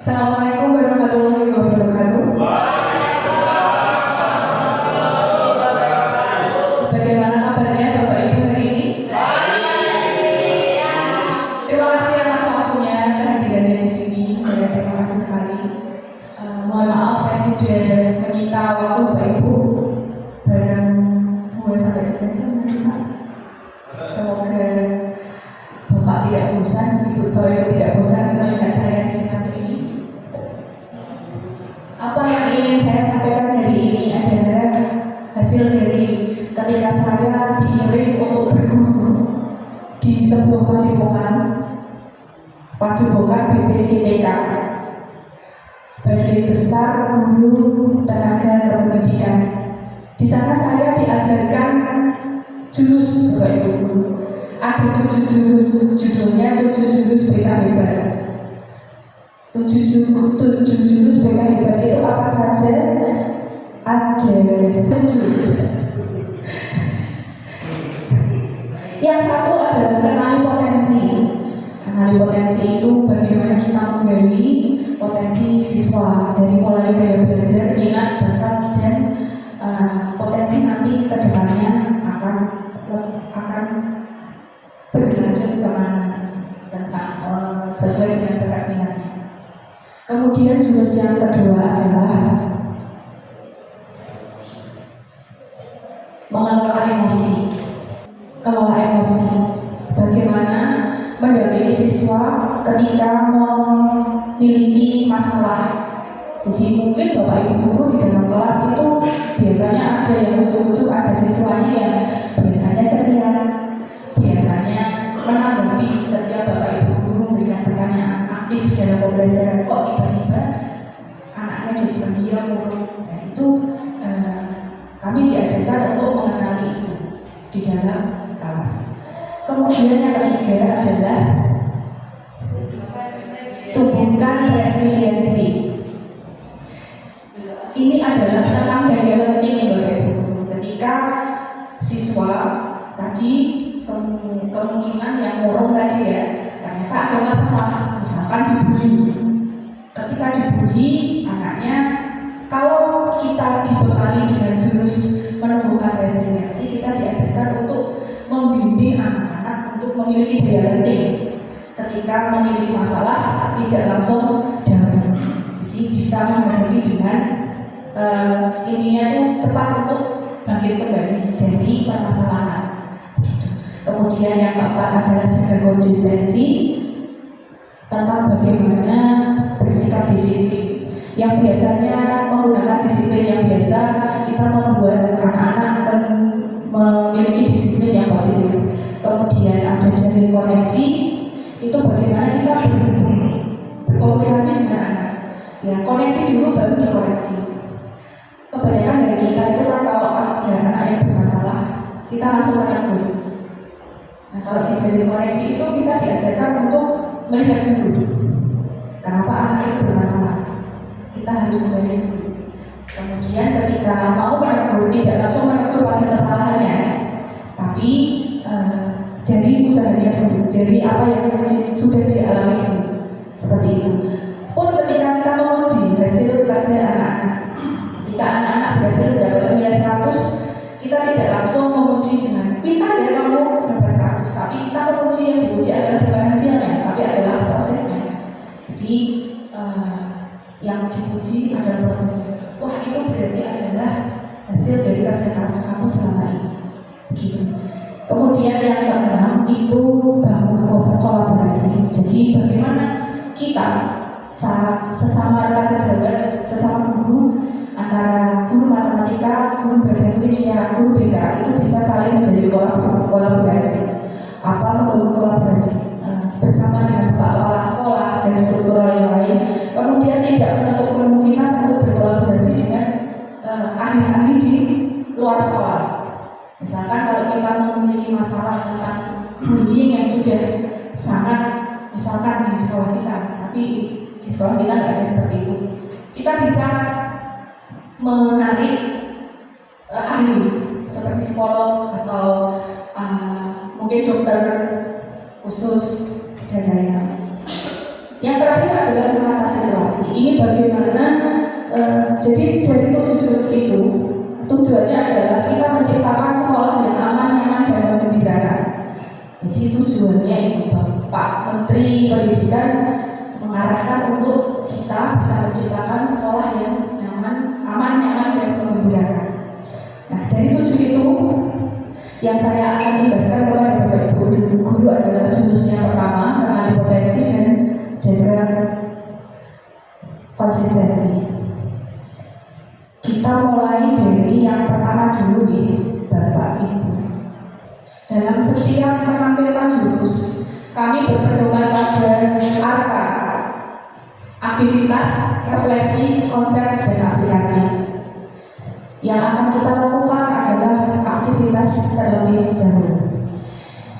Assalamualaikum warahmatullahi wabarakatuh. Bagaimana kabarnya Bapak Ibu hari ini? Terima kasih atas waktunya, kehadirannya di sini. Saya terima kasih sekali. Mohon maaf saya sudah menyita waktu Bapak Ibu barang 2-3 jam nanti Pak. Semoga Bapak tidak bosan, Ibu Bapak Ibu tidak bosan melihat saya di depan sini. Apa yang ingin saya sampaikan hari ini adalah hasil dari ketika saya dikirim untuk berguru di sebuah padepokan BPGTK, Badan Besar Guru Tenaga Kependidikan. Di sana saya diajarkan jurus Bapak Ibu. Ada 7 jurus, judulnya 7 jurus BK Hebat. 7 jurus BK Hebat itu apa saja? Ada 7. Yang satu adalah kenali potensi. Kenali potensi itu bagaimana kita menggali potensi siswa dari mulai gaya belajar, minat, bakat, dan potensi nanti ke depannya akan berlanjut tentang sesuai dengan bakat minatnya. Kemudian jurus yang kedua adalah mengelola emosi. Kelola emosi. Bagaimana mendampingi siswa ketika memiliki masalah. Jadi mungkin Bapak Ibu guru di dalam kelas itu biasanya ada yang lucu-lucu, ada siswanya yang biasanya ceria, biasanya menanggapi setiap Bapak Ibu guru memberikan pertanyaan aktif dalam pembelajaran. Kok tiba-tiba anaknya jadi pendiam mulu? Nah itu kami diajarkan untuk mengenali itu di dalam kelas. Kemudian yang ketiga adalah tumbuhkan resiliensi. Ini adalah tentang daya lenting Bapak Ibu. Ketika siswa tadi kemungkinan yang murung tadi ya, ternyata ada masalah, misalkan dibully. Ketika dibully anaknya, kalau kita dibekali dengan jurus menumbuhkan resiliensi, kita diajarkan untuk membimbing anak-anak untuk memiliki daya lenting. Ketika memiliki masalah, tidak langsung down. Jadi bisa menghadapi dengan intinya itu cepat untuk bangkit kembali dari permasalahan. Kemudian yang keempat adalah jaga konsistensi tentang bagaimana bersikap disiplin. Yang biasanya menggunakan disiplin yang biasa, kita membuat anak-anak memiliki disiplin yang positif. Kemudian ada jalin koneksi, itu bagaimana kita berkomunikasi dengan anak. Ya, koneksi dulu baru dikoreksi. Kebanyakan dari kita itu kan kalau ada anak yang bermasalah, kita langsung menegur. Nah, kalau dijalin koneksi itu kita diajarkan untuk melihat dulu kenapa anak itu bermasalah. Kita harus kembali dulu. Kemudian ketika mau menegur, tidak langsung menegur pada kesalahannya, tapi dari usahanya dulu, dari apa yang sudah dialami dulu. Seperti itu. Pun ketika kita menguji hasil kerja anak-anak, ketika anak-anak berhasil mendapat nilai 100, kita tidak langsung menguji dengan pintar ya kamu dapat 100, tapi kita menguji yang diuji adalah bukan hasilnya, tapi adalah prosesnya. Jadi yang diuji adalah prosesnya. Wah, itu berarti adalah hasil dari kerja keras kamu selama ini. Begitu. Kemudian yang keenam itu bangun kolaborasi. Jadi bagaimana kita sesama rekan sejawat, sesama guru, antara guru matematika, guru bahasa Indonesia, guru BK itu bisa saling menjadi kolaborasi. Apa membangun kolaborasi bersama dengan kepala sekolah dan struktural yang lain. Kemudian tidak menutup kemungkinan untuk berkolaborasi dengan ahli-ahli di luar sekolah. Misalkan kalau kita memiliki masalah tentang bullying yang sudah sangat, misalkan di sekolah kita, tapi di sekolah kita nggak ada seperti itu, kita bisa menarik ahli seperti psikolog atau mungkin dokter khusus dan lain-lain. Yang terakhir adalah mengatasi relasi. Jadi dari 7 jurus itu tujuannya adalah kita menciptakan sekolah yang aman, nyaman, dan menggembirakan. Jadi tujuannya itu Pak Menteri Pendidikan mengarahkan untuk kita bisa menciptakan sekolah yang nyaman, aman, nyaman, dan menggembirakan. Nah, dari 7 itu yang saya akan membahaskan kepada Bapak Ibu dan Guru adalah jurusnya pertama, kenali potensi dan jaga konsistensi. Kita mulai dari yang pertama dulu nih, Bapak Ibu. Dalam setiap menampilkan jurus, kami berpedoman pada ARKA, aktivitas, refleksi, konsep, dan aplikasi. Yang akan kita lakukan adalah aktivitas terlebih dahulu.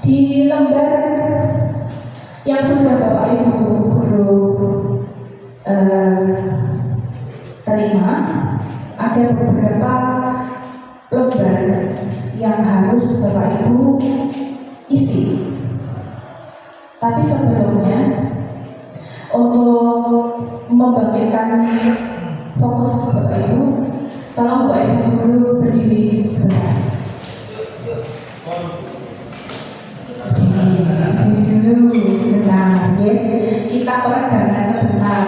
Di lembar yang sudah Bapak Ibu Guru terima, ada beberapa lembar yang harus Bapak Ibu isi. Tapi sebelumnya, untuk membangkitkan fokus Bapak Ibu, tolong Bapak Ibu Guru berdiri sebentar. Berdiri dulu sebentar, ya. Kita peregangan sebentar.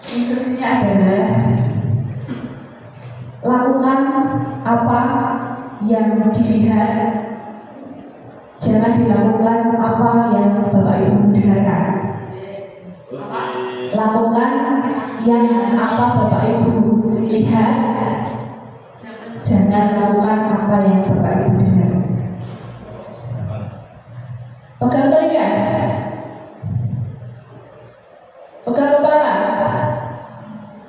Instruksinya adalah lakukan apa yang dilihat, jangan dilakukan apa yang Bapak Ibu dengarkan. Lakukan yang apa Bapak Ibu lihat, jangan lakukan apa yang Bapak Ibu dengar. Pegang telinga, pegang kepala,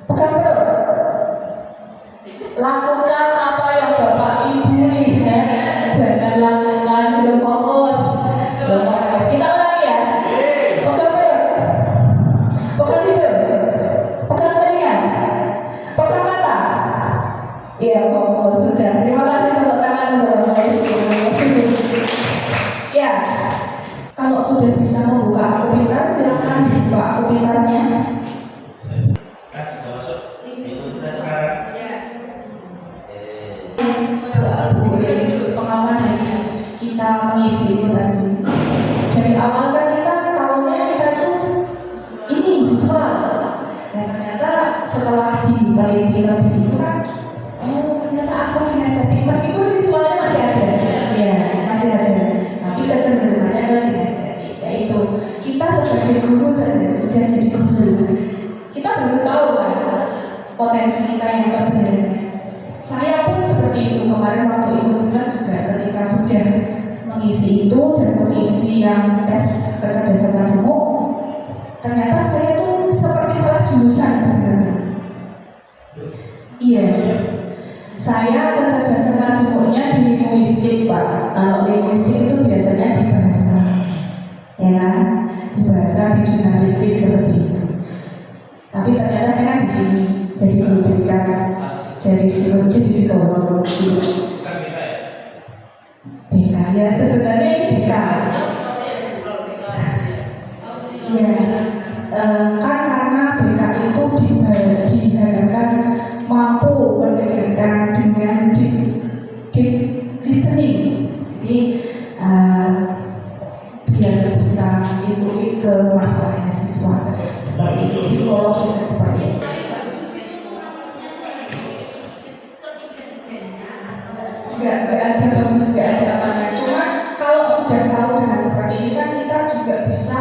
pegang perut. Lakukan apa yang Bapak Ibu lihat, jangan lakukan belum fokus. Kita ulangi ya. Pegang perut, pegang hidung, pegang telinga, pegang mata. Iya, fokus sudah. Terima kasih tepuk tangan untuk Bapak Ibu. Ya, kalau sudah bisa membuka aku pintar, silakan dibuka aku pintarnya. Pengalaman dari kita mengisi itu tadi. Dari awal kan kita tahunya kita itu ini visual. Dan ternyata setelah diteliti lebih itu kan, oh ternyata aku kinestetik. Meskipun visualnya masih ada, ya masih ada. Tapi kecenderungannya ke kinestetik. Yaitu kita sebagai guru sudah jadi guru. Kita baru tahu kan potensi kita yang sebenarnya. Saya pun seperti itu kemarin waktu ikut juga ketika sudah mengisi itu dan mengisi yang tes kecerdasan majemuk, ternyata saya tuh seperti salah jurusan sebenarnya. Iya, saya kecerdasan majemuknya di linguistik Pak. Kalau linguistik itu biasanya di bahasa, ya kan? Di bahasa, di jurnalistik seperti itu. Tapi ternyata saya di sini jadi guru dari psikolog BK ya sebenarnya ini BK ya kan karena BK itu diharapkan mampu mendengarkan dengan deep listening, jadi biar bisa intuit ke masalahnya siswa seperti itu. Psikolog juga seperti itu. Nggak ada bagus, nggak ada apanya. Cuma kalau sudah tahu dengan seperti ini kan kita juga bisa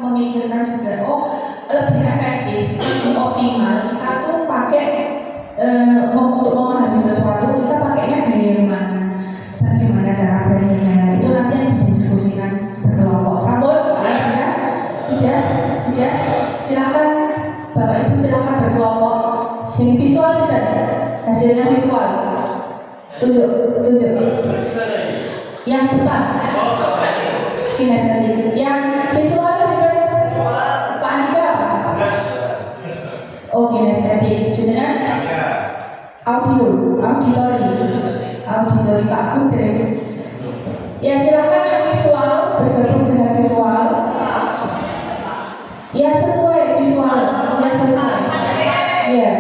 memikirkan juga, oh lebih efektif, lebih optimal. Kita tuh pakai untuk memahami sesuatu, kita pakainya gaya yang mana, bagaimana cara belajarnya. Itu nanti yang didiskusikan berkelompok. Sambut, ya? Sudah. Silakan Bapak Ibu, silakan berkelompok. Sini visual sudah, hasilnya visual. Tunjuk. Yang depan kinestetik. Yang visual sudah Pak Andika apa? Oh kinestetik. Jenengan auditori Pak Gudreng. Ya silakan yang visual bergabung dengan visual. Ya sesuai visual, yang sesuai. Ya.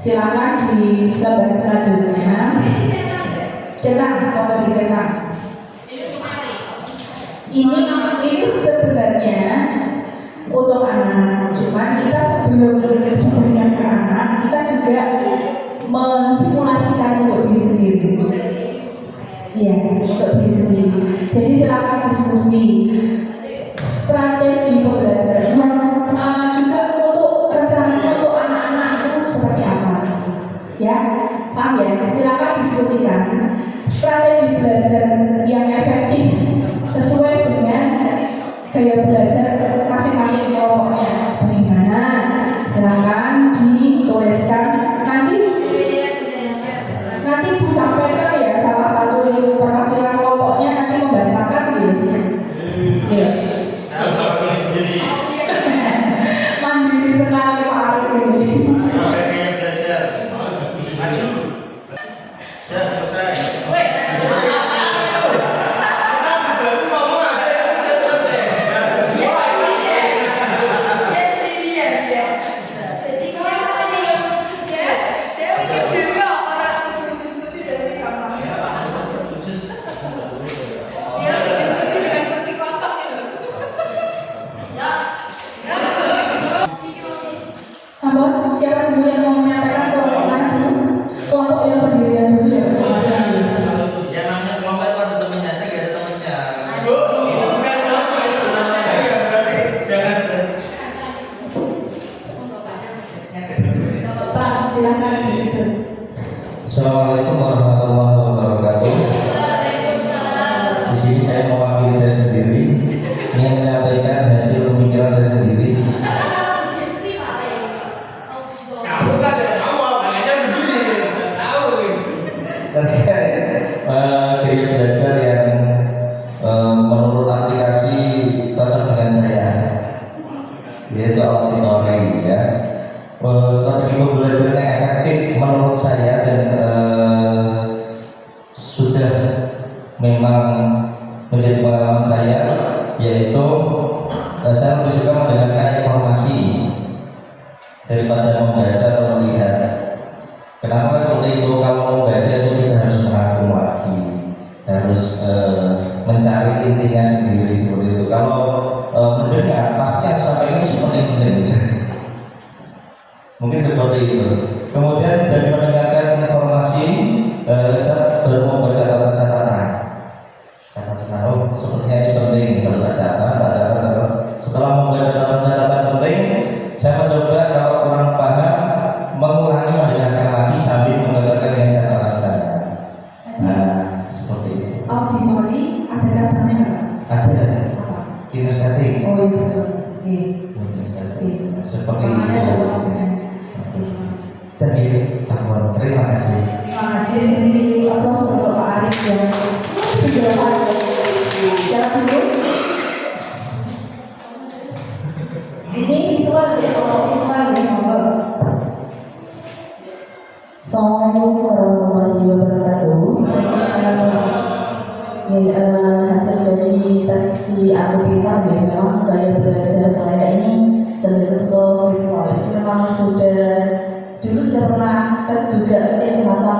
Silakan di lembar selanjutnya. Cetak, mau dicetak. Ini sebenarnya untuk anak, cuman kita sebelum diberikan ke anak, kita juga mensimulasikan untuk diri sendiri. Iya, untuk diri sendiri. Jadi silakan diskusi strategi pembelajaran juga untuk rencananya untuk anak-anak itu seperti apa, ya, paham ya? Silakan diskusikan strategi belajar yang efektif sesuai dengan gaya belajar masing-masing kelompoknya. Bagaimana? Silakan dituliskan nanti disampaikan ya salah satu perwakilan kelompoknya nanti membacakan gitu. Yes. Mandiri sekali Pak Arif ini. Gaya belajar. Maju. Ya selesai. Siapa dulu yang mau menyampaikan kelompok mana dulu? Kelompok yang sendirian dulu ya? Ya namanya kelompok itu ada temennya, saya gak ada temennya. Jangan. Pak, silakan di situ. Assalamualaikum warahmatullahi wabarakatuh. Di sini saya mewakili saya sendiri, ingin menyampaikan hasil pemikiran saya sendiri. Terkait gaya belajar yang menurut aplikasi cocok dengan saya, yaitu auditori ya. Strategi pembelajaran yang efektif menurut saya dan sudah memang menjadi pengalaman saya, yaitu saya lebih suka mendengarkan informasi daripada membaca atau melihat. Kenapa seperti itu? Kalau membaca itu kita harus merangkum lagi, harus mencari intinya sendiri seperti itu. Kalau mendengar pasti yang sampaikan seperti penting. Mungkin seperti itu. Kemudian dari mendengarkan informasi, saya baru membaca catatan. Oh, sepertinya ini penting, kalau tak catat. Setelah membaca catatan penting, saya mencoba kalau kurang paham mengulangi mendengarkan lagi sambil mencocokkan dengan catatan saya. Nah, seperti itu. Auditori ada catatannya nggak? Ada. Apa? Kinestetik. Oh iya betul. Iya. Seperti Makanya itu. cocok dengan. Jadi, sampun. Terima kasih. Terima kasih dari aplaus untuk Pak Arif yang segera siapa dulu? Ini visual ya, kalau visual ya, monggo. Assalamualaikum warahmatullahi wabarakatuh. Ya, hasil dari tes di Aku Pintar ya, memang gaya belajar saya ini cenderung ke visual. Itu memang dulu sudah pernah tes juga mungkin semacam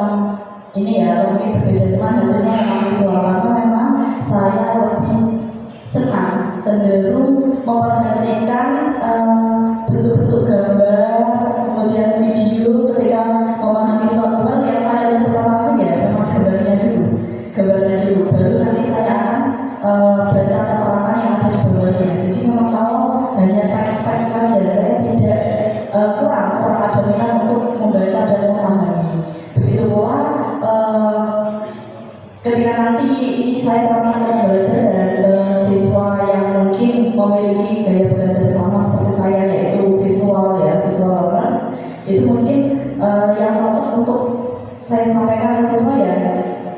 ini ya, mungkin berbeda, cuman hasilnya memang visual karena memang saya lebih senang cenderung memperhatikan bentuk-bentuk gambar, kemudian video ketika memahami suatu hal yang saya lihat pertama kali ya memang gambarnya dulu, baru nanti saya akan baca keterangan yang ada di bawahnya. Jadi memang kalau hanya teks-teks saja saya tidak kurang ada minat untuk membaca dan memahami. Begitu pula ketika nanti ini saya pernah belajar dan siswa yang mungkin memiliki gaya belajar sama seperti saya, yaitu visual learner, itu mungkin yang cocok untuk saya sampaikan ke siswa ya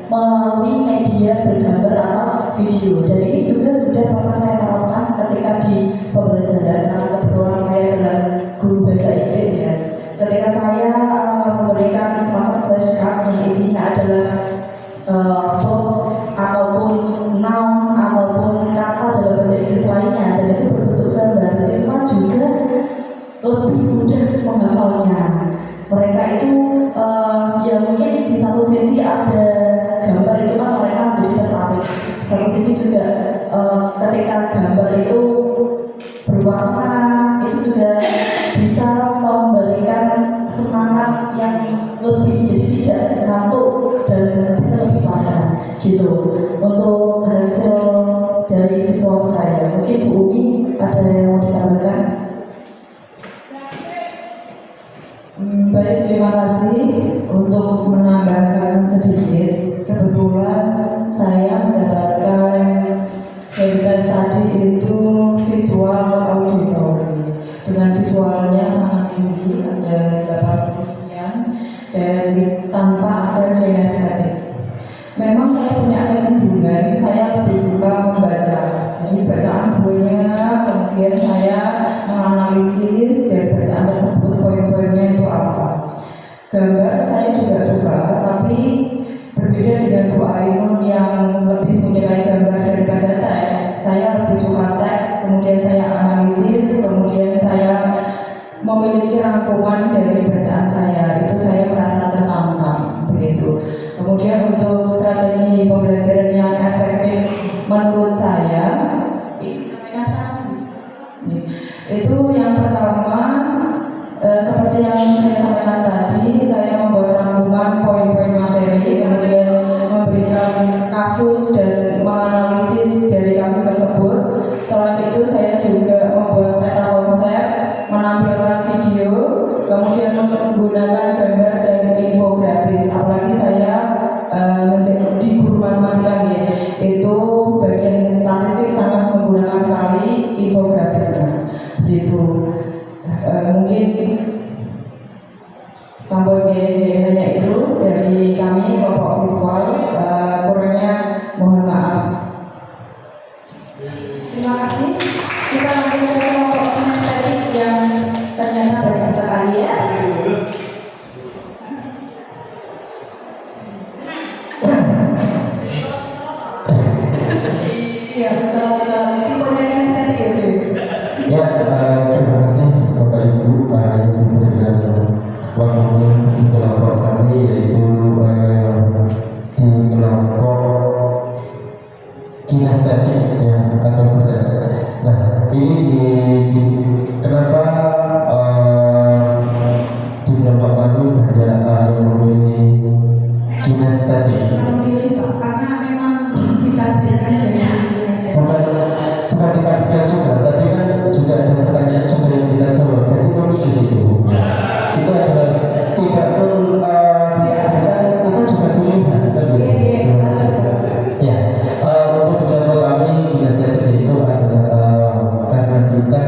melalui media bergambar atau video. Dan ini juga sudah pernah saya terapkan ketika di pembelajaran karena kebetulan saya adalah guru bahasa Inggris ya. Ketika saya memberikan semacam flashcard yang isinya adalah verb ataupun noun ataupun kata dalam bahasa Inggris lainnya, dan itu berbentuk gambar, siswa juga lebih mudah menghafalnya. Mereka itu ketika gambar itu berwarna itu juga bisa memberikan semangat yang lebih, jadi tidak ngantuk dan bisa lebih padat gitu. Untuk hasil dari visual saya, mungkin Bu Umi ada yang mau ditambahkan? Baik, terima kasih. Untuk menambahkan sedikit, kebetulan saya mendapatkan dari tes tadi itu visual auditori dengan visualnya sangat tinggi, ada 80 sekian, dan tanpa ada kinestetik. Memang saya punya kecenderungan, saya lebih suka membaca. Jadi bacaan bukunya, kemudian saya menganalisis dari bacaan tersebut poin-poinnya itu apa. Gambar saya juga suka, tapi berbeda dengan Bu Ainun yang lebih menilai gambar daripada teks. Saya lebih suka teks, kemudian saya analisis, kemudian saya memiliki rangkuman dari bacaan saya. Itu saya merasa tertantang begitu. Kemudian untuk strategi pembelajaran yang efektif menurut saya itu yang pertama, seperti yang saya sampaikan tadi, saya membuat rangkuman poin-poin materi, kemudian memberikan kasus dan menganalisis dari kasus tersebut. Selain itu saya juga membuat peta konsep, menampilkan video, kemudian menggunakan gambar dan infografis. Apalagi saya menjadi guru matematika ya, itu bagian statistik sangat menggunakan sekali infografisnya gitu. Mungkin sampai hanya itu dari kami kelompok visual, kurangnya mohon maaf. Terima kasih. Kita lanjut ke kelompok kinestetik yang ternyata banyak sekali ya. Iya, kalau tipenya kinestetik ya, Bu. Ya, terima kasih Bapak Ibu yang diberikan waktunya di kelompok kami, yaitu di kelompok kinestetik ya, atau gerak. Nah, ini kenapa di kelompok kami banyak yang memilih kinestetik? Memilih Pak, karena memang ditakdirkan jadi kinestetik. Bukan ditakdirkan juga, tapi kan juga ada pertanyaan juga yang kita jawab. Jadi memilih itu adalah tidak pun ditakdirkan, itu juga pilihan kan gitu. Ya, untuk kelompok kami kinestetik itu adalah karena kita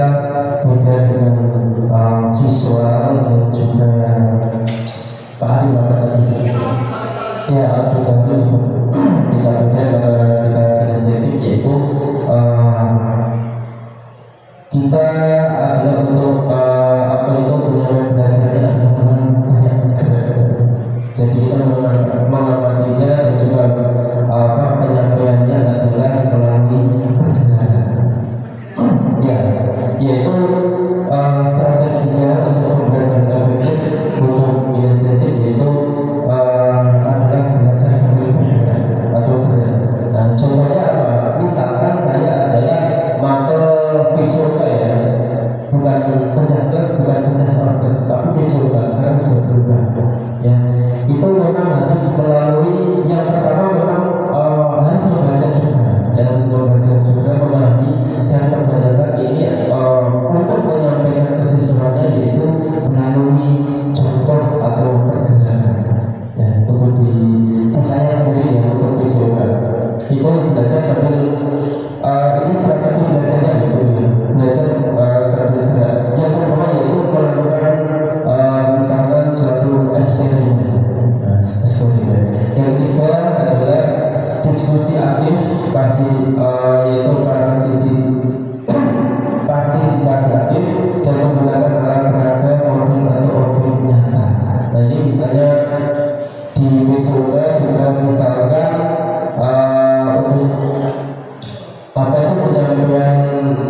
beda dengan visual dan juga Pak Ari Bapak tadi sih. Ya, kita juga kita beda kita kinestetik, yaitu kita adalah untuk apa itu penyelenggaraan belajarnya dengan banyak gerak. Jadi kita mengamatinya dan juga penyampaiannya adalah melalui pergerakan. Ya, yaitu strateginya untuk pembelajaran efektif untuk kinestetik yaitu adalah belajar sambil bergerak atau gerak. Nah, contohnya apa? Misalkan saya adalah mapel PJOK ya, bukan penjas bukan penjas orkes, tapi PJOK sekarang sudah berubah. Ya, itu memang harus melalui yang pertama memang harus membaca juga, harus membaca juga, memahami, dan kebanyakan ini untuk menyampaikan kesiswanya yaitu melalui contoh atau pergerakan. Ya, untuk di saya sendiri ya, untuk PJOK itu belajar sambil ini strategi belajarnya gitu ya, belajar sambil gerak. Yang kedua yaitu melakukan misalkan suatu eksperimen. Yang ketiga adalah diskusi aktif, yaitu partisipasi aktif dan menggunakan alat peraga, model atau objek nyata. Nah, ini misalnya di PJOK juga misalkan untuk apa itu penyampaian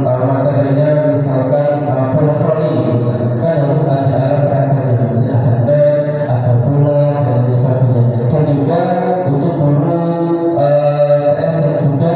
materinya, misalkan bola voli, misalkan kan harus ada alat peraganya, misalnya ada net, ada bola dan lain sebagainya. Dan juga untuk guru PS juga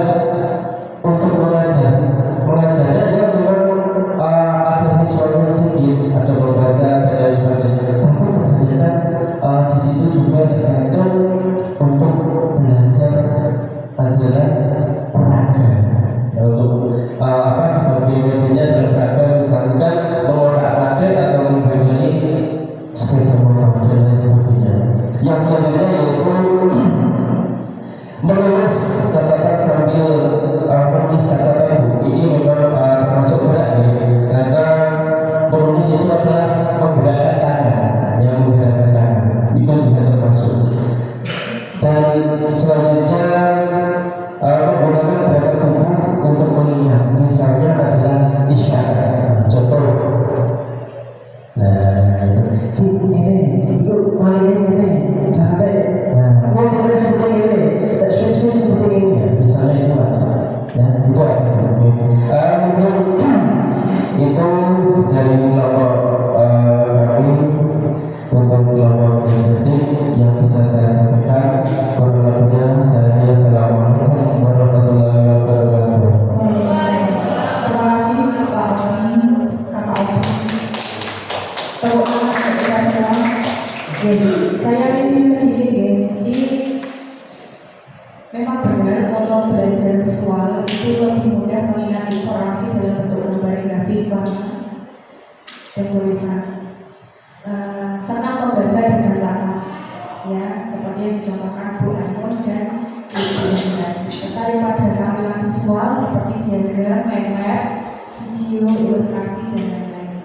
dan tulisan. Senang membaca dengan cara ya seperti yang dicontohkan Bu Ainun dan Ibu tadi. Tertarik pada tampilan visual seperti diagram, mind map, video, ilustrasi dan lain-lain.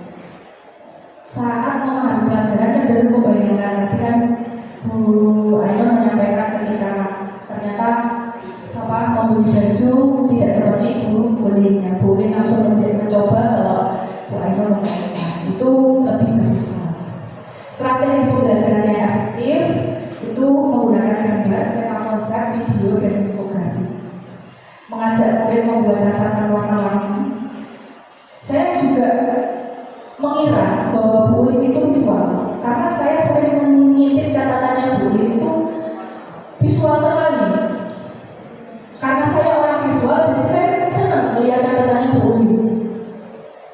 Saat memahami pelajaran cenderung membayangkan, tapi kan Bu Ainun menyampaikan ketika ternyata membeli baju tidak seperti Bu Ulin. Bu Ulin langsung mencoba kalau Bu Ainun membayangkan itu lebih visual. Strategi pembelajaran yang efektif itu menggunakan gambar, peta konsep, video, dan infografi. Mengajak murid membuat catatan warna-warni. Saya juga mengira bahwa Bu Ulin itu visual, karena saya sering mengintip catatannya Bu Ulin itu visual sekali. Karena saya orang visual, jadi saya senang melihat catatannya Bu Ulin.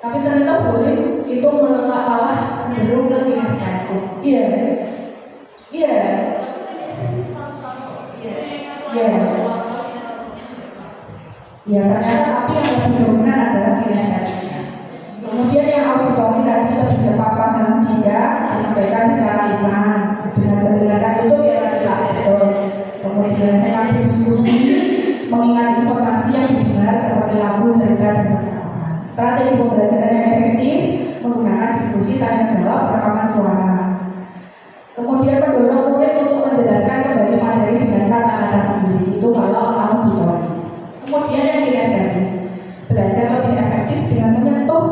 Tapi ternyata Bu Ulin itu malah cenderung ke finance-nya itu. Iya. Ya, ternyata tapi yang lebih dominan adalah kinestetiknya. Kemudian yang auditori tadi lebih cepat paham jika disampaikan secara lisan dengan mendengarkan itu ya tidak betul. Kemudian saya berdiskusi mengingat informasi yang didengar seperti lagu, cerita, dan percakapan. Strategi pembelajaran yang efektif menggunakan diskusi, tanya jawab, rekaman suara. Kemudian mendorong murid untuk menjelaskan kembali materi dengan kata-kata sendiri, itu kalau auditori. Kemudian yang kinestetik, belajar lebih efektif dengan menyentuh,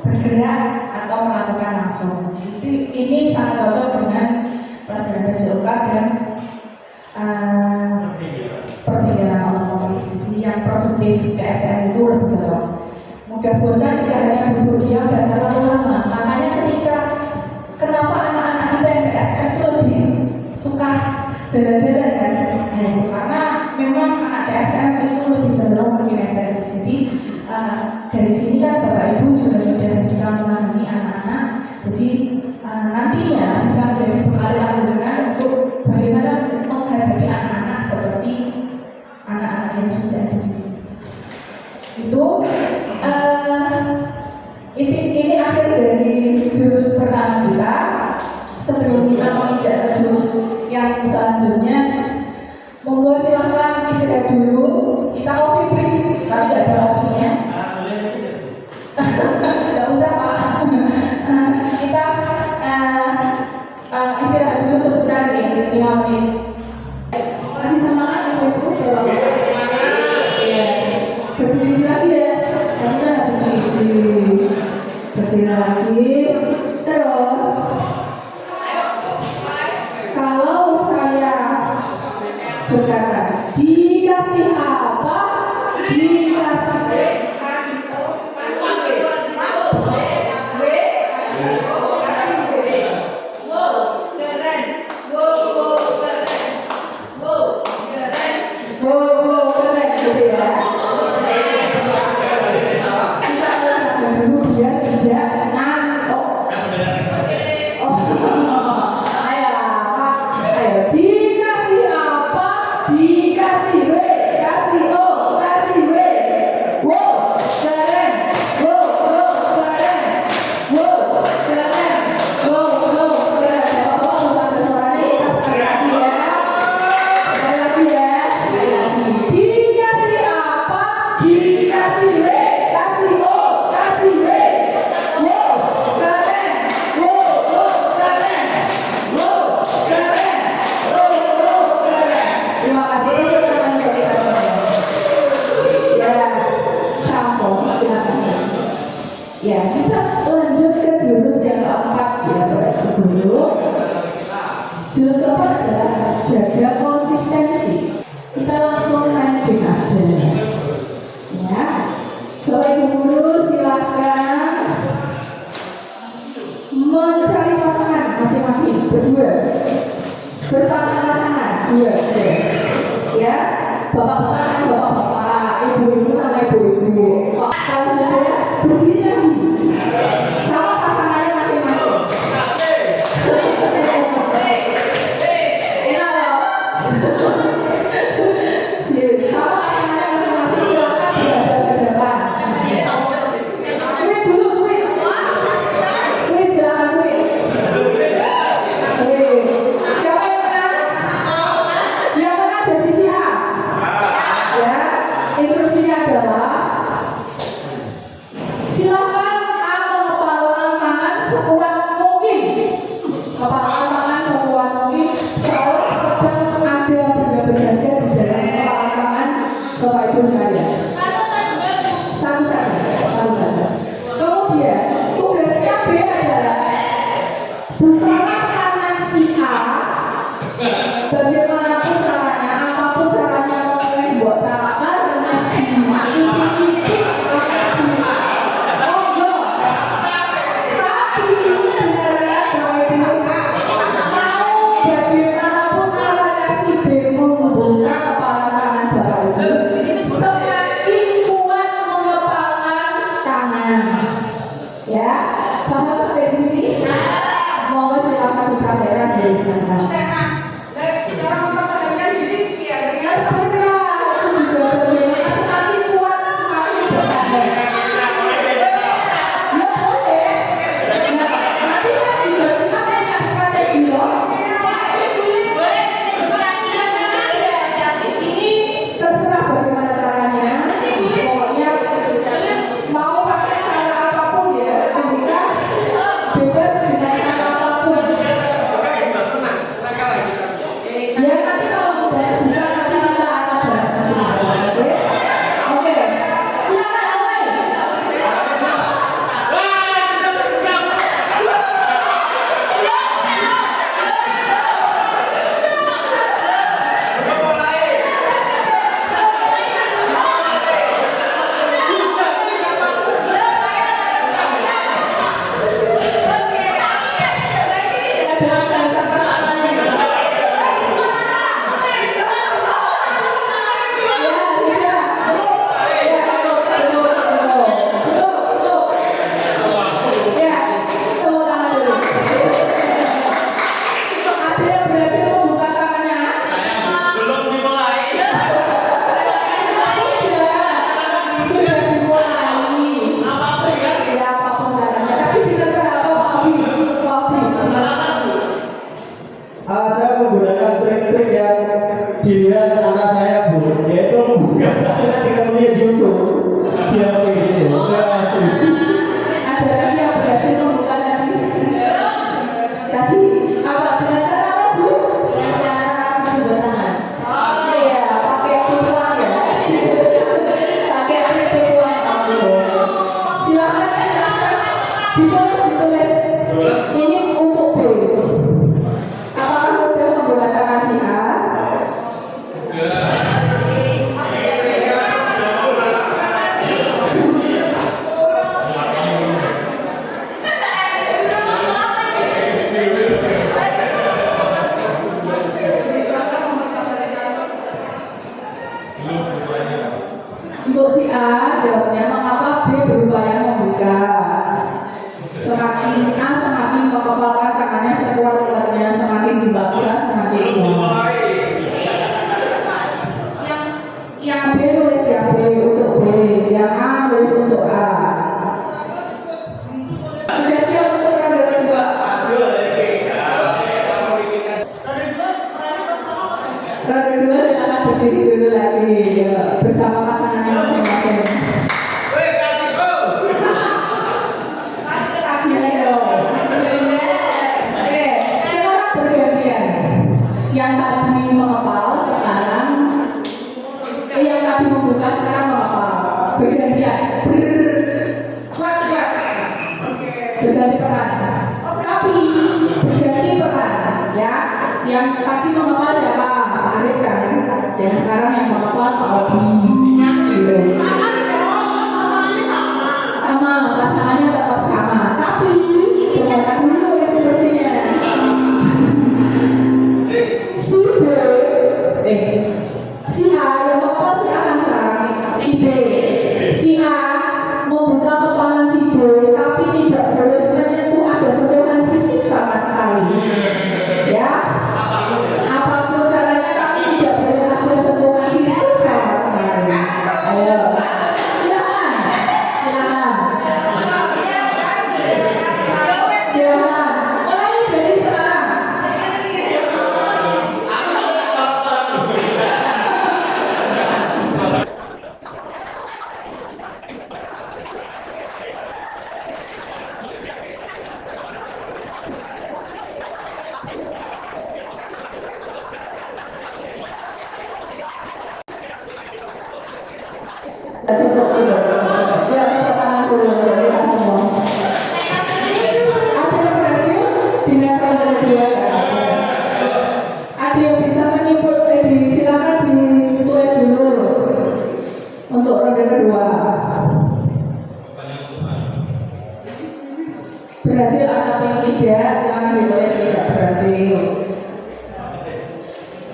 bergerak, atau melakukan langsung. Ini sangat cocok dengan pelajaran PJOK dan perpindahan otomotif. Jadi yang produktif PSN itu lebih cocok. Mudah bosan jika hanya duduk diam dan terlalu lama. Makanya kenapa anak-anak kita yang PSN itu lebih suka jalan-jalan kan? Nah, itu karena memang anak PSN itu lebih cenderung kinestetik. Jadi dari sini kan Bapak Ibu juga sudah bisa memahami anak-anak. Jadi nantinya bisa menjadi bekal panjenengan untuk bagaimana menghadapi anak-anak seperti anak-anak yang sudah ada di sini. Ini akhir dari jurus pertama kita. Sebelum kita menginjak ke jurus yang selanjutnya, monggo silahkan istirahat dulu. Kita coffee break, tapi tidak ada kopinya. Tidak usah Pak. Kita istirahat dulu sebentar nih, 5 menit. Kasih semangat ya Ibu. Berdiri lagi ya, kita habis isi. Berdiri lagi, terus kalau saya berkata dikasih apa, dikasih adalah silakan mengepalkan tangan sekuat mungkin. Kepalkan tangan sekuat mungkin seolah sedang ada benda-benda di dalam kepala tangan Bapak Ibu sekalian. Satu saja. Kemudian tugasnya B adalah bukalah tangan si A. Bagaimanapun caranya, apapun caranya boleh buat carakan dengan titik-titik monggo. Tapi benar-benar mau bagaimanapun caranya si B membuka kepala tangan Bapak Ibu, semakin kuat mengepalkan tangan. Ya, paham sampai di sini? Monggo silakan dipraktekkan dari sekarang. Saya menggunakan trik-trik yang dilihat anak saya, Bu, yaitu membuka tangan dengan melihat YouTube. Dia begini, Ada lagi yang berhasil membuka tadi. Apa dengan cara apa, Bu? Oh iya, pakai tipuan ya. Pakai trik tipuan kamu. Silakan ditulis. Ini untuk B. Apakah mudah menggunakan nasihat? Untuk si A, jawabnya mengapa B berupaya membuka. Semakin A semakin mengepalkan tangannya sekuat-kuatnya, semakin dipaksa semakin kuat. Yang B nulis yang B untuk B, yang A nulis untuk A. Sudah siap untuk ronde kedua? Ronde kedua silakan berdiri dulu lagi ya, bersama pasangannya masing-masing. Oke, sekarang bergantian. Yang tadi mengepal sekarang, yang tadi membuka sekarang mengepal. Bergantian. Berganti peran. Tapi berganti peran, ya. Yang tadi mengepal siapa? Pak Arif kan? Yang sekarang yang mengepal Pak Obi. Sama, pasangannya tetap sama. Tapi dengarkan dulu ekspresinya. Si A yang mengepal si A kan sekarang si B. Si A membuka kepalan si B, tapi tidak boleh menyentuh ada sentuhan fisik sama sekali. Ya, apapun caranya, tapi tidak boleh ada sentuhan fisik sama sekali. Ayo, silakan. Mulai dari sekarang. cukup itu. Ya, tepuk tangan dulu buat kita semua. Ada yang berhasil dengan ronde kedua? Ada yang bisa menyimpul? Silakan ditulis dulu untuk ronde kedua. Berhasil atau tidak? Silakan ditulis tidak berhasil.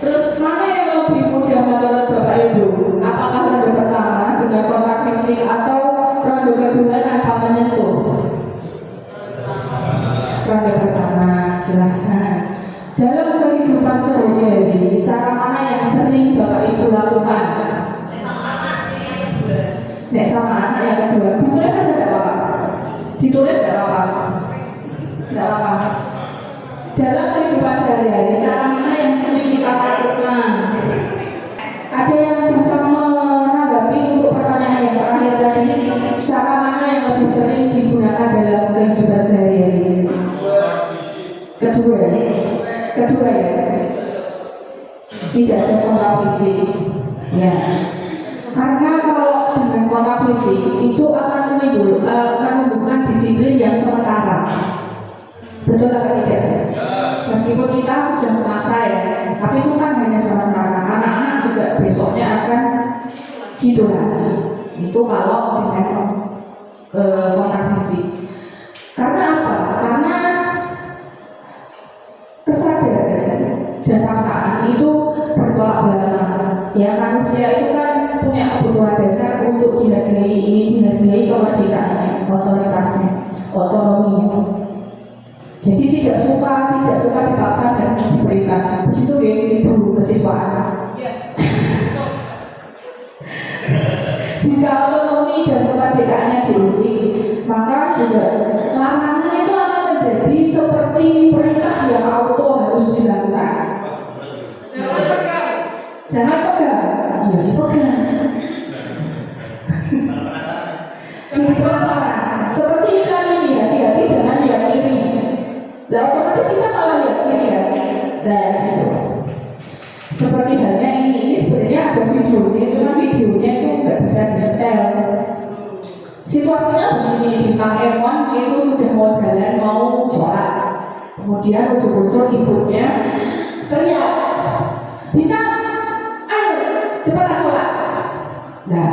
Terus mana yang lebih mudah menurut Bapak Ibu? Apakah ronde pertama dengan kontak fisik atau ronde kedua tanpa menyentuh? Ronde pertama, silahkan. Dalam kehidupan sehari-hari, cara mana yang sering Bapak Ibu lakukan? Nek sama anak yang kedua, ditulis aja tidak apa-apa. Ditulis tidak apa-apa. Tidak apa-apa. Dalam kehidupan sehari-hari, cara mana yang sering kita lakukan? Ada yang bisa menanggapi untuk pertanyaan yang terakhir tadi? Cara mana yang lebih sering digunakan dalam kehidupan sehari-hari? Kedua ya. Tidak ada kontak fisik. Ya. Karena kalau dengan kontak fisik itu akan menumbuhkan disiplin yang sementara. Betul atau tidak? Meskipun kita sudah masa ya, tapi itu kan hanya sementara. Anak-anak juga besoknya akan gitu lagi. Itu kalau dengan kontak fisik. Karena apa? Karena kesadaran dan paksaan itu bertolak belakang. Ya, manusia itu kan punya kebutuhan dasar untuk dihargai, ingin dihargai kemerdekaannya, otoritasnya, otonominya. Jadi tidak suka dipaksa dan diberikan. Begitu ya, Ibu kesiswaan. Jika otonomi dan kemerdekaannya diusik, maka juga larangan itu akan menjadi seperti perintah yang auto harus dilakukan. Jangan pegang. Iya, dipegang. Jadi penasaran. Seperti iklan ini, hati-hati jangan lihat kiri. Lah otomatis kita malah lihat kiri ya. Nah, gitu. Seperti halnya ini sebenarnya ada videonya, cuma videonya itu nggak bisa di-setel. Situasinya begini, bintang F1 itu sudah mau jalan, mau sholat. Kemudian ujuk-ujuk ibunya teriak, bintang, ayo cepat sholat. Nah,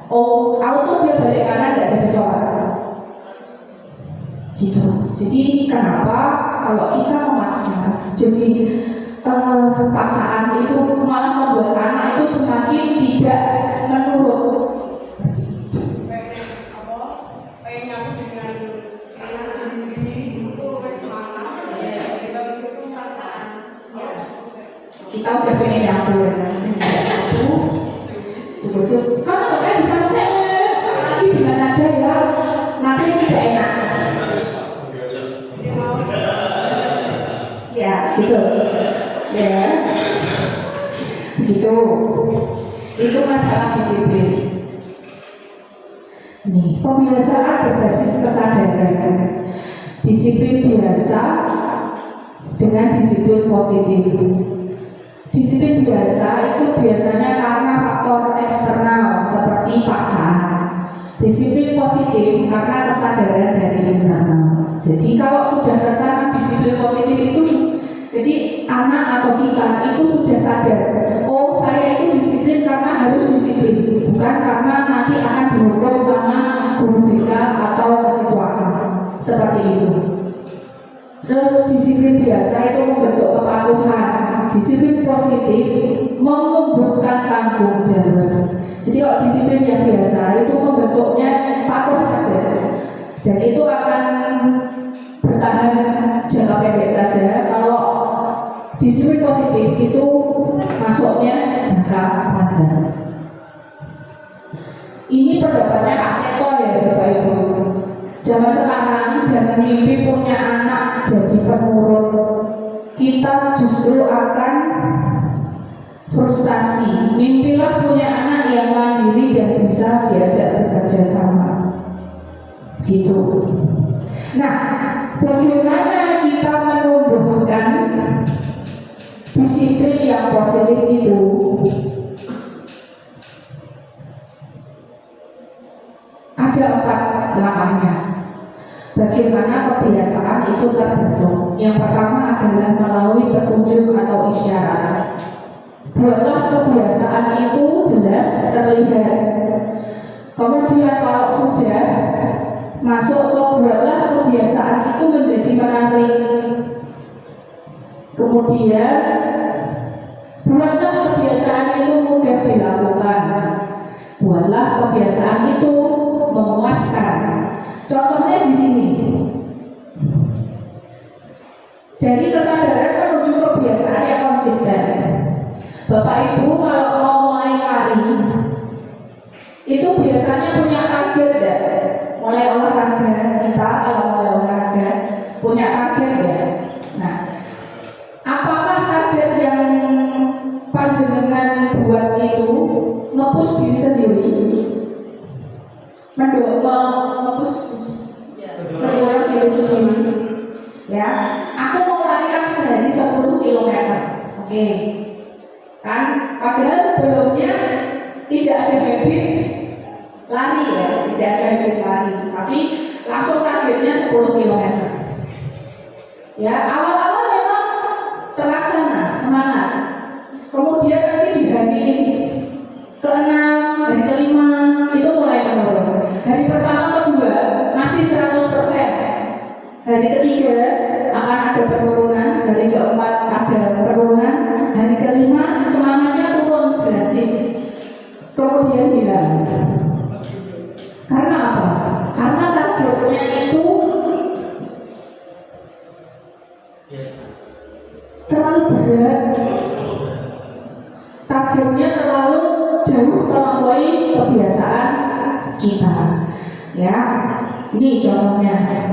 auto dia balik kanan nggak jadi sholat. Gitu. Jadi kenapa kalau kita memaksa, jadi paksaan itu malah membuat anak itu semakin tidak menurut. Kita udah pengen dapur, satu, cukup. Kalau mereka bisa lagi dengan nada ya, nada yang tidak enak. Ya, betul. Ya, begitu. Itu masalah disiplin. Nih, pembiasaan berbasis kesadaran. Disiplin biasa dengan disiplin positif. Disiplin biasa itu biasanya karena faktor eksternal seperti paksaan. Disiplin positif karena kesadaran dari internal. Jadi kalau sudah tertanam disiplin positif itu, jadi anak atau kita itu sudah sadar, oh saya itu disiplin karena harus disiplin, bukan karena nanti akan dihukum sama guru BK atau kesiswaan. Seperti itu. Terus disiplin biasa itu membentuk kepatuhan. Disiplin positif menumbuhkan tanggung jawab. Jadi kalau disiplin yang biasa itu membentuknya patuh saja, dan itu akan bertahan jangka pendek saja. Kalau disiplin positif itu masuknya jangka panjang. Ini pendapatnya Kak Seto ya Bapak Ibu. Zaman sekarang jangan mimpi punya anak jadi penurut. Kita justru akan frustasi. Mimpilah punya anak yang mandiri dan bisa diajak bekerja sama. Gitu. Nah, bagaimana kita menumbuhkan disiplin yang positif itu? Ada 4 langkahnya. Bagaimana kebiasaan itu terbentuk? Yang pertama adalah melalui petunjuk atau isyarat. Buatlah kebiasaan itu jelas terlihat. Kemudian kalau sudah masuk ke buatlah kebiasaan itu menjadi menarik. Kemudian buatlah kebiasaan itu mudah dilakukan. Buatlah kebiasaan itu memuaskan. Contohnya di sini. Dari kesadaran menuju kebiasaan yang konsisten. Bapak Ibu kalau mau mulai lari itu biasanya punya target ya. Mulai olahraga kita kalau mulai olahraga punya target ya. Nah, apakah target yang panjenengan buat itu nge-push diri sendiri? Mendorong diri sendiri. Ya, aku mau lari sehari 10 km. Oke. Kan padahal sebelumnya tidak ada habit lari ya, tidak ada habit lari, tapi langsung targetnya 10 km. Ya, awal-awal memang terlaksana, semangat. Kemudian nanti di hari ke-6, hari ke-5 itu mulai menurun. Hari pertama, kedua masih 100%. Hari ketiga akan ada penurunan, hari keempat ada penurunan, hari kelima semangatnya turun drastis, kemudian hilang. Karena apa? Karena targetnya itu terlalu berat, targetnya terlalu jauh melampaui kebiasaan kita. Ya, ini contohnya.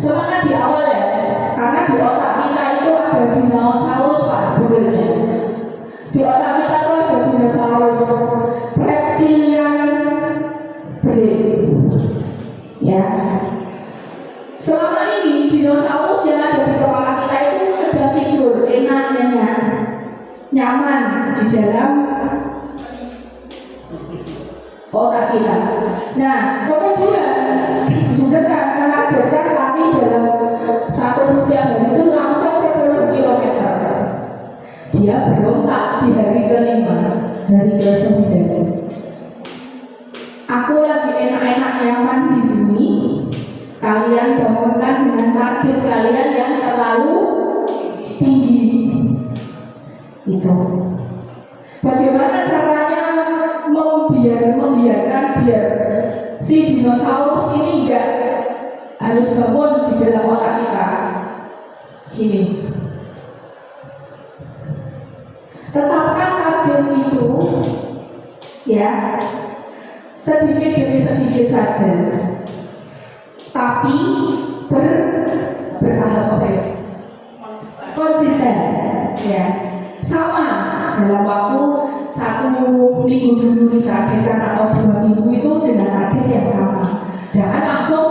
Semangat di awal ya, karena di otak kita itu ada dinosaurus Pak sebenarnya. Di otak kita itu ada dinosaurus reptilian brain. Ya, selama ini dinosaurus yang ada di kepala kita itu sudah tidur enak, nyaman di dalam otak kita. Nah, kemudian juga menargetkan lari dalam satu setiap hari itu langsung 10 km. Dia berontak di hari ke-5, hari ke-9. Aku lagi enak-enak nyaman di sini. Kalian bangunkan dengan target kalian yang terlalu tinggi. Itu. Bagaimana caranya membiarkan biar si dinosaurus ini enggak harus bangun di dalam otak kita? Gini. Tetapkan target itu ya sedikit demi sedikit saja, tapi bertahap konsisten ya. Sama dalam waktu 1 minggu dulu ditargetkan atau 2 minggu itu dengan target yang sama. Jangan langsung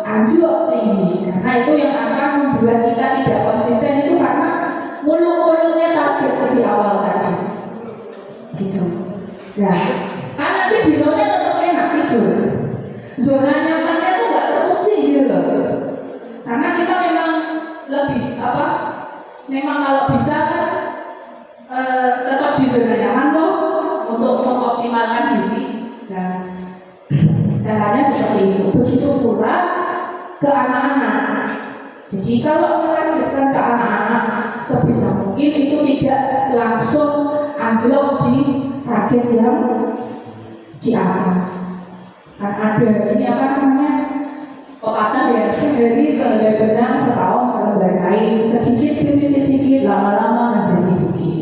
anjlok tinggi, karena itu yang akan membuat kita tidak konsisten itu karena muluk-muluknya target di awal tadi. Gitu. Nah, kan nanti dinonya tetap enak tidur. Zona nyamannya tuh nggak terusik gitu loh. Karena kita memang lebih memang kalau bisa tetap di zona nyaman tuh untuk mengoptimalkan diri. Nah, caranya seperti itu. Begitu pula ke anak-anak. Jadi kalau menargetkan ke anak-anak sebisa mungkin itu tidak langsung anjlok di target yang di atas. Kan ada ini pepatah ya, sehari sehelai benang, setahun sehelai kain, sedikit demi sedikit, lama-lama menjadi bukit.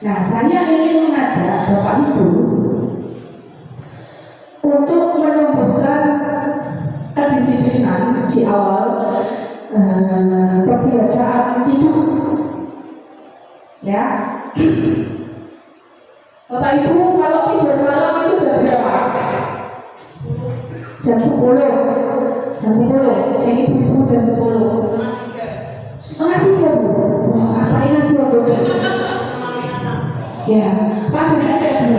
Nah, saya ingin mengajak Bapak Ibu untuk menumbuhkan kedisiplinan di awal kebiasaan hidup. Ya, Bapak Ibu kalau tidur malam itu jam berapa? Jam 10. Sini ibu jam 10. Setengah 3 Bu. Wah, ngapain aja Bu? Ya, padahal ya Bu.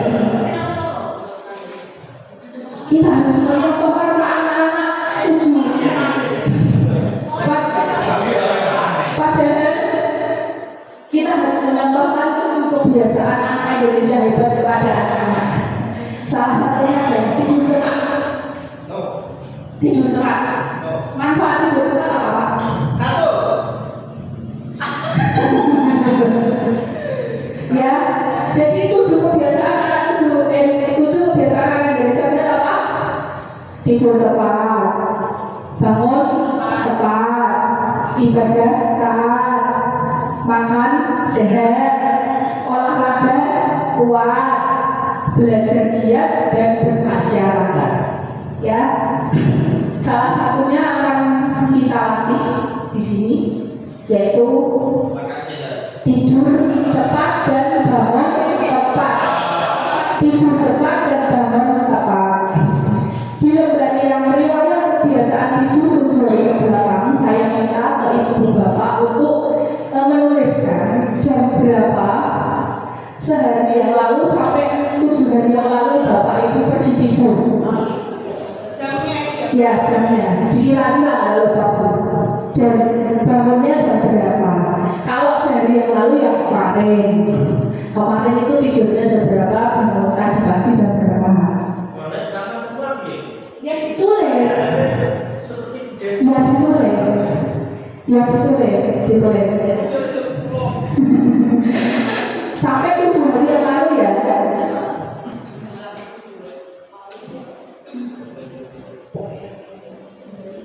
kita harus mencontohkan ke anak-anak 7. Padahal kita harus mencontohkan 7 kebiasaan anak Indonesia hebat kepada anak-anak. Salah satunya adalah tidur serat. Tidur serat. Manfaat tidur serat apa Pak? 1. Ya, jadi 7 kebiasaan anak 7 kebiasaan anak Indonesia adalah apa? Tidur tepat, bangun tepat, ibadah taat, makan sehat, olahraga kuat, belajar giat dan bermasyarakat. Ya, salah satunya akan kita latih di sini, yaitu tidur cepat dan bangun tepat. Tidur cepat dan bangun tepat. Di lembaga yang meriwayat kebiasaan tidur sore ke belakang, saya minta ke ibu bapak untuk menuliskan jam berapa sehari yang lalu sampai 7 hari yang lalu bapak ibu pergi tidur. Ya, jamnya dikira-kira lalu bapak dan bangunnya jam berapa. Kalau sehari yang lalu yang kemarin itu tidurnya jam berapa, bangun tadi pagi jam berapa. Ya ditulis. Sampai 7 hari yang lalu ya.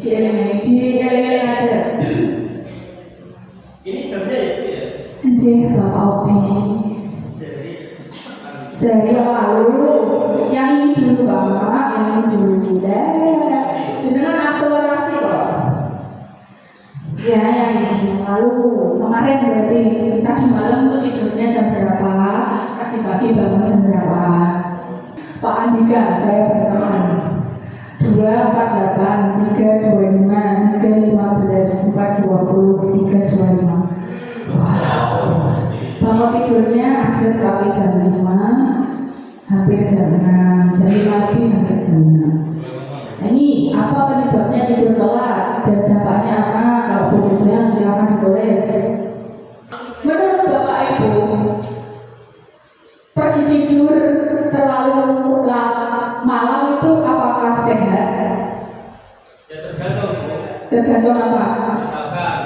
Dieling-eling aja. Ini jamnya ya? Anjir, Bapak Obi. Sehari yang lalu, yang ini dulu Bapak, yang ini dulu deh. Jenengan akselerasi kok. Ya, yang lalu kemarin berarti tadi malam tuh tidurnya jam berapa, tadi pagi bangun jam berapa. Pak Andika, saya bertahan 248 325 315 420 325. Wow. Bangun tidurnya akses kami jam 5, hampir jam 6, jam 5 lebih hampir jam 6. Nah, ini apa penyebabnya tidur telat dan dampaknya apa? Kalau begitu silakan ditulis. Menurut Bapak Ibu, pergi tidur terlalu malam itu apakah sehat? Ya tergantung Bu. Tergantung apa? Misalkan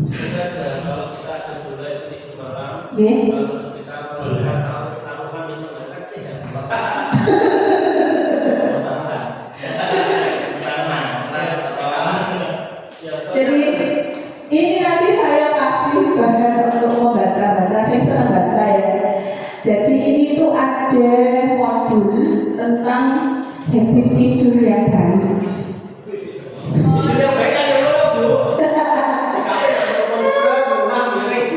saja kalau kita tidur itu tidur malam, Yeah. kalau kita melihat taruhan itu kan sehat. Jadi ini nanti saya kasih bahan untuk membaca-baca, saya senang baca ya. Jadi ini tuh ada modul tentang habit tidur yang baik. Tidur yang baik kan ya Bu. Sekali rumah miring.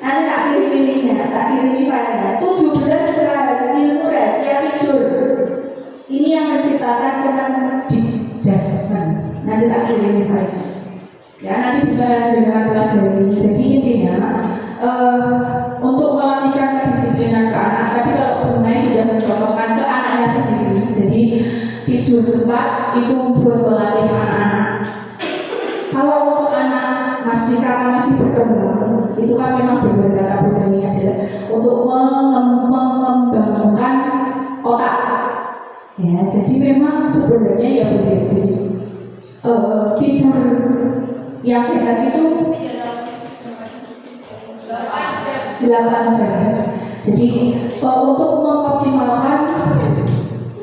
Nanti tak kirim filenya. 17 rahasia tidur. Ini yang menciptakan Desmond. Nanti tak kirim filenya. Ya, nanti bisa dengan pelajari. Jadi intinya untuk melatihkan kedisiplinan ke anak. Tapi kalau Brunei sudah mencontohkan ke anaknya sendiri. Jadi tidur cepat itu melatih anak-anak. Kalau untuk anak karena masih berkembang, itu kan memang benar kata Brunei adalah untuk mengembangkan otak. Ya, jadi memang sebenarnya ya begitu. Tidur yang sehat itu 8 jam. Jadi untuk mengoptimalkan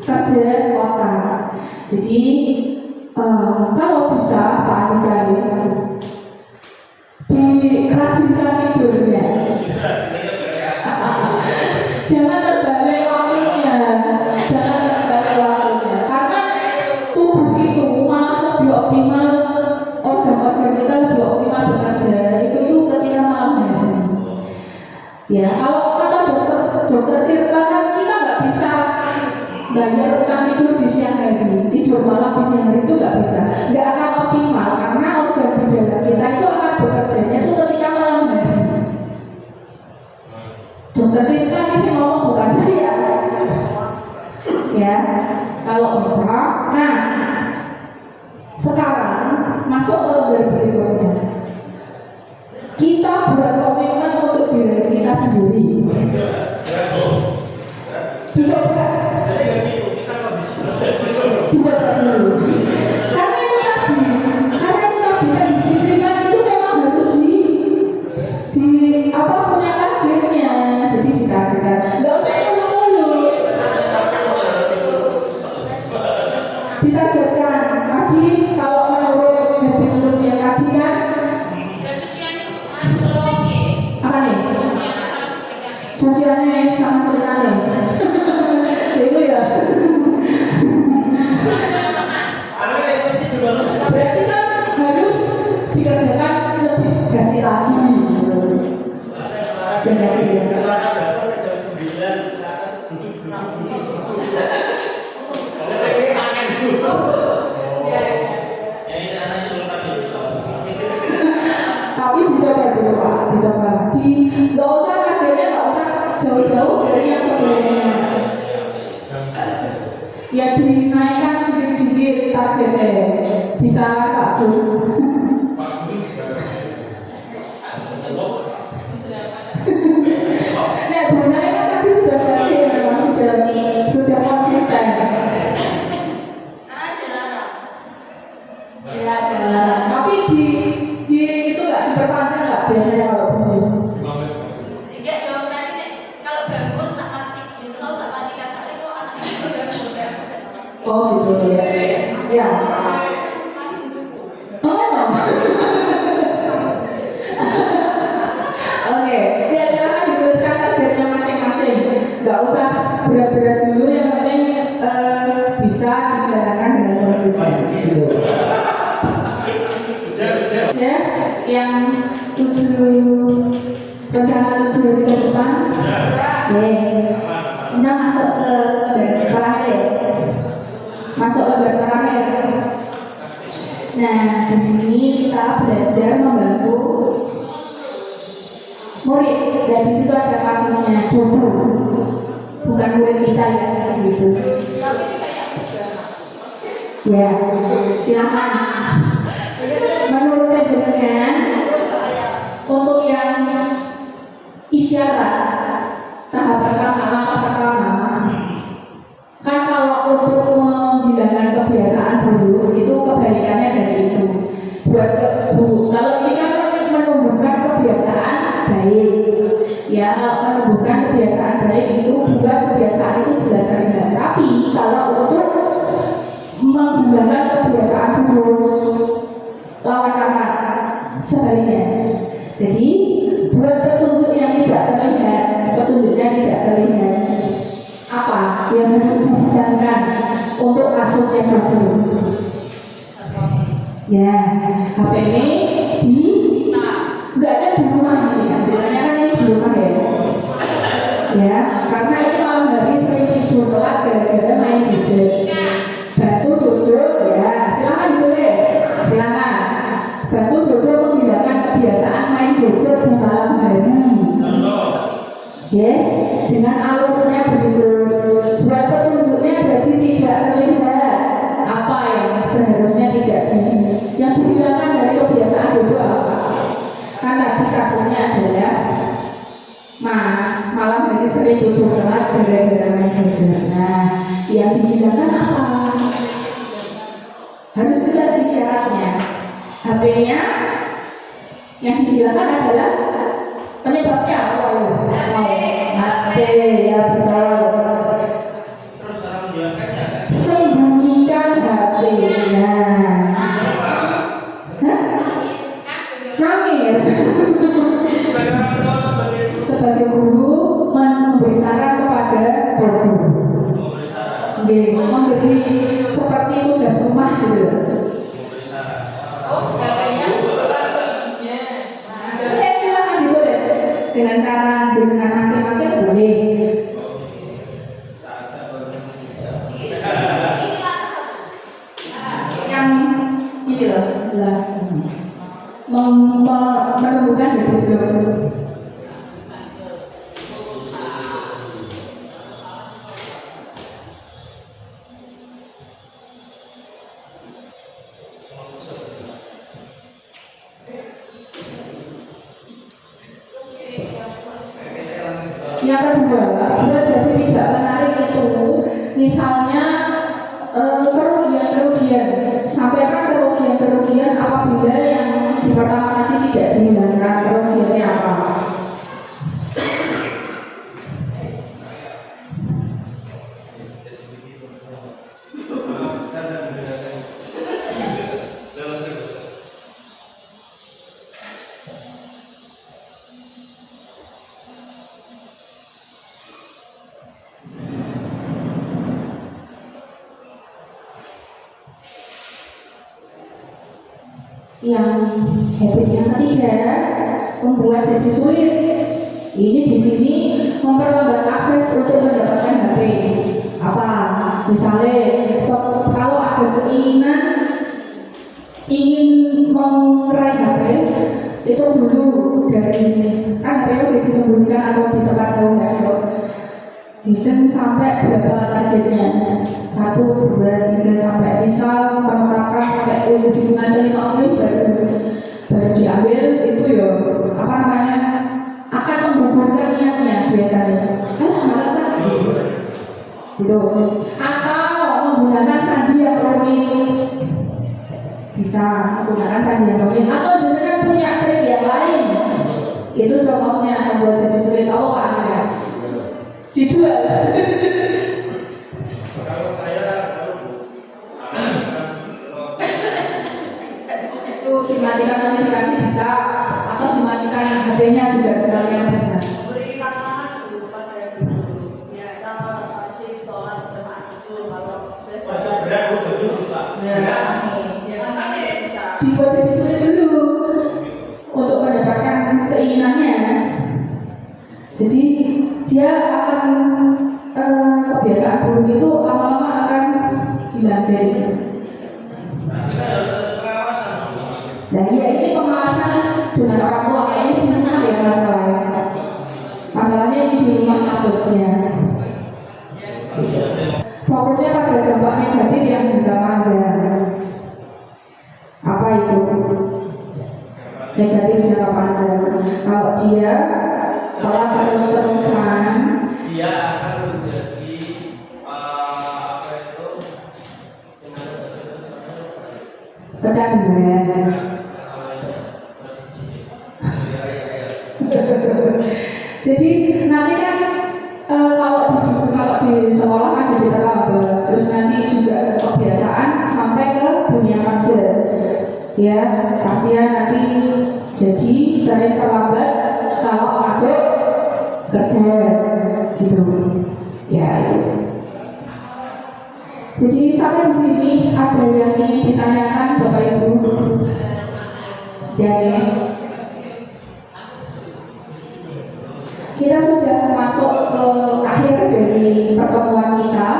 kerja otak. Jadi kalau bisa Pak Andika dirajinkan tidurnya. Jangan terbalik waktunya, karena tubuh itu malah lebih optimal, organ-organ kita lebih optimal bekerja itu ketika malam hari. Ya, kalau kata dokter Tirta kan kita nggak bisa bayar utang tidur di siang hari, tidur malam di siang hari itu nggak bisa, nggak akan optimal karena organ di dalam kita itu akan bekerjanya itu ketika malam hari. Dokter Tirta ini sih ngomong bukan saya. ya kalau bisa. Nah, sekarang masuk ke lembar berikutnya. Kita buat komitmen untuk diri kita sendiri. Dicoba dulu. Karena itu tadi kedisiplinan itu memang harus di apa punya targetnya. Jadi ditargetkan. Nggak usah mulu-mulu. Ditargetkan. Tadi kalau menurut Happy Loop yang tadi kan apa nih? Cuciannya sama sekali. Itu ya. Berarti kan harus dikerjakan lebih kasih lagi. Jangan kasih ya. Tapi dicoba dulu Pak, dicoba. Nggak usah targetnya, nggak usah jauh-jauh dari yang sebelumnya. Ya dinaikkan sedikit-sedikit targetnya. Bisa Pak Bu. Nek Bu Nai kan tadi sudah berhasil, memang sudah konsisten. Tapi di itu nggak diperpanjang nggak biasanya kalau bunyi? Oh gitu ya. Ya. Oh no. Oke, ya silakan dituliskan targetnya masing-masing. Nggak usah berat-berat dulu, yang penting bisa dijalankan dengan konsisten. Ya, yang 7 rencana 7 hari ke depan. Kita masuk ke garis terakhir. Masuk ke garis terakhir. Nah, di sini kita belajar membantu murid. Dan di situ ada kasusnya guru, bukan murid kita ya, gitu. Ya, silakan. Menurut jenengan, untuk yang isyarat tahap pertama, langkah pertama, kan kalau untuk menghilangkan kebiasaan buruk itu kebalikannya dari itu. Kalau ini kan menumbuhkan kebiasaan baik, ya kalau menumbuhkan kebiasaan baik itu buat kebiasaan itu jelas terlihat. Tapi kalau untuk menghilangkan kebiasaan buruk, lawan sebaliknya. Jadi buat petunjuk yang tidak terlihat, petunjuknya tidak terlihat, apa yang harus disidangkan untuk kasus yang baru? Ya, HP ini nggak ada di rumah ini kan? Sebenarnya kan ini di rumah ya. Ya, karena ini malam hari sering tidur telat gara-gara main gadget. Bantu duduk ya, silakan ditulis, silakan. Bantu duduk menghilangkan kebiasaan main gadget di malam hari. Ya, dengan alurnya begitu. Buat petunjuknya jadi tidak terlihat apa yang seharusnya tidak yang dihilangkan dari kebiasaan dulu apa? Kan tadi kasusnya adalah malam hari sering tidur telat gara-gara main gadget. Nah, yang dihilangkan apa? Harus dikasih syaratnya. HP-nya yang dihilangkan adalah penyebabnya apa ya? HP, ya betul. Terus cara menghilangkannya? Sembunyikan HP-nya. Nangis. Sebagai guru memberi saran kepada guru. Memberi seperti tugas rumah gitu. Silakan ditulis dengan cara jenengan masing-masing boleh. Yang ini loh, menemukan begitu. Yang kedua, buat jadi tidak menarik itu, misalnya kerugian-kerugian, sampaikan kerugian-kerugian apabila yang di pertama nanti tidak dihilangkan, kerugiannya apa? Yang habit yang ketiga membuat jadi sulit. Ini di sini memperlambat akses untuk mendapatkan HP. Apa? Misalnya, kalau ada keinginan ingin meraih HP, itu dulu dari kan HP itu disembunyikan atau di tempat jauh ya, hitung sampai berapa targetnya. 1, 2, 3 sampai misal menerapkan sampai hitungan 50 baru diambil, itu ya apa namanya akan menggugurkan niatnya biasanya. Malas gitu. Atau menggunakan sandi yang rumit, bisa menggunakan sandi yang rumit. Atau juga punya trik yang lain. Itu contohnya membuat jadi sulit. Apa Pak Anda? Dijual. Kalau saya itu dimatikan notifikasi bisa, atau dimatikan HP-nya juga sekalian bisa. Beri tantangan dulu pada dulu. Ya, sama masih sholat jemaah dulu kalau sudah berat itu susah. ya makanya bisa. Dibuat jadi sulit dulu untuk mendapatkan keinginannya. Jadi dia akan kebiasaan buruk itu lama-lama akan hilang dari itu. Nah, kita harus ada pengawasan. Nah ya ini pengawasan dengan orang tua ini di mana ya masalahnya? Masalahnya ini di rumah kasusnya. Fokusnya pada dampak negatif yang jangka panjang. Apa itu? Negatif jangka panjang. Kalau dia setelah terus-terusan Dia akan menjadi apa itu? kecanduan. Jadi nanti kan kalau di sekolah kan jadi terlambat, terus nanti juga kebiasaan sampai ke dunia kerja. Ya, kasihan nanti jadi sering terlambat kalau masuk kerja gitu. Ya itu. Jadi sampai di sini ada yang ingin ditanyakan Bapak Ibu? Jadi kita sudah masuk ke akhir dari pertemuan kita.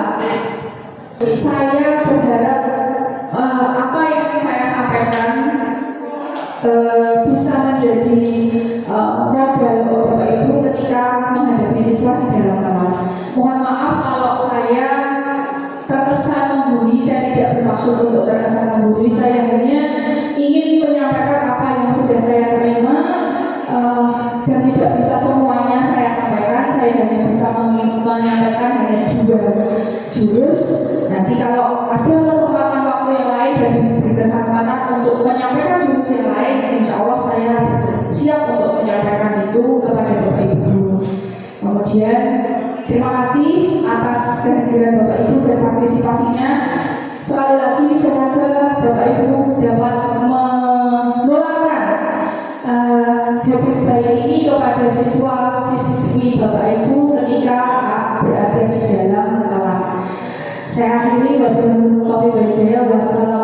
Saya berharap apa yang saya sampaikan bisa menjadi modal Bapak Ibu ketika menghadapi siswa di dalam kelas. Mohon maaf kalau saya terkesan menggurui, saya tidak bermaksud untuk terkesan menggurui. Saya hanya ingin menyampaikan apa yang sudah saya terima, dan tidak bisa semuanya saya sampaikan. Saya hanya bisa menyampaikan hanya 2 jurus. Nanti kalau ada kesempatan waktu yang lain dan diberi kesempatan untuk menyampaikan jurus yang lain, insya Allah saya siap untuk menyampaikan itu kepada Bapak Ibu. Kemudian terima kasih atas kehadiran Bapak Ibu dan partisipasinya. Sekali lagi semoga Bapak Ibu dapat menularkan habit baik ini kepada siswa-siswi Bapak Ibu ketika berada di dalam kelas. Saya akhiri wabillahi taufiq wal hidayah. Wassalamualaikum